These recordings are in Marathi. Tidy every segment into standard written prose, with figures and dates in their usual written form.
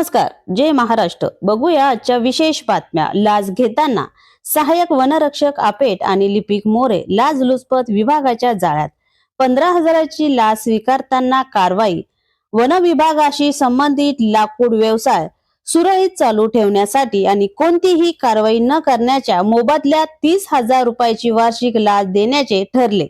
नमस्कार, जय महाराष्ट्र। बघूया आजच्या विशेष बातम्या। लाच घेताना सहाय्यक वनरक्षक आपेट आणि लिपिक मोरे लाचलुचपत विभागाच्या जाळ्यात। 15,000ची लाच स्वीकारताना कारवाई। वन विभागाशी संबंधित लाकूड व्यवसाय सुरळीत चालू ठेवण्यासाठी आणि कोणतीही कारवाई न करण्याच्या मोबदल्यात 30,000 रुपयाची वार्षिक लाच देण्याचे ठरले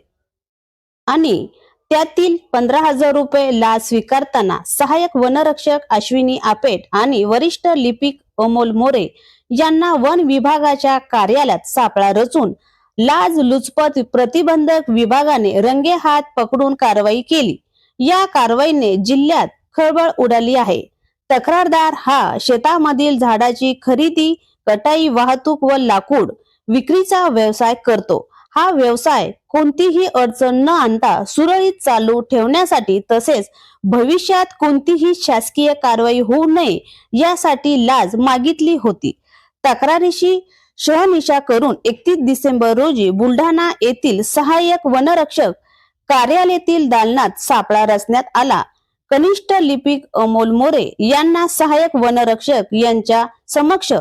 आणि त्यातील 15,000 रुपये लाच स्वीकारताना सहाय्यक वनरक्षक अश्विनी आपेट आणि वरिष्ठ लिपिक अमोल मोरे यांना वन विभागाच्या कार्यालयात सापळा रचून लाच लुचपत प्रतिबंधक विभागाने रंगेहात पकडून कारवाई केली। या कारवाईने जिल्ह्यात खळबळ उडाली आहे। तक्रारदार हा शेतामधील झाडाची खरेदी, कटाई, वाहतूक व लाकूड विक्रीचा व्यवसाय करतो। हा व्यवसाय कोणतीही अडचण न आणता सुरळीत चालू ठेवण्यासाठी तसेच भविष्यात कोणतीही शासकीय कारवाई होऊ नये यासाठी लाच मागितली होती। तक्रारीशी शहानिशा करून 31 डिसेंबर रोजी बुलढाणा येथील सहाय्यक वनरक्षक कार्यालयातील दालनात सापळा रचण्यात आला। कनिष्ठ लिपिक अमोल मोरे यांना सहाय्यक वनरक्षक यांच्या समक्ष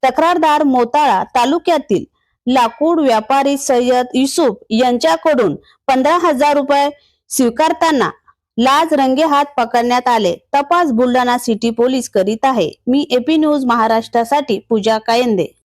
तक्रारदार मोताळा तालुक्यातील लाकूड व्यापारी सय्यद युसुफ यांच्याकडून 15,000 रुपये स्वीकारताना लाच रंगेहात पकडण्यात आले। तपास बुलढाणा सिटी पोलीस करीत आहे। मी एपी न्यूज महाराष्ट्रासाठी पूजा कायंदे।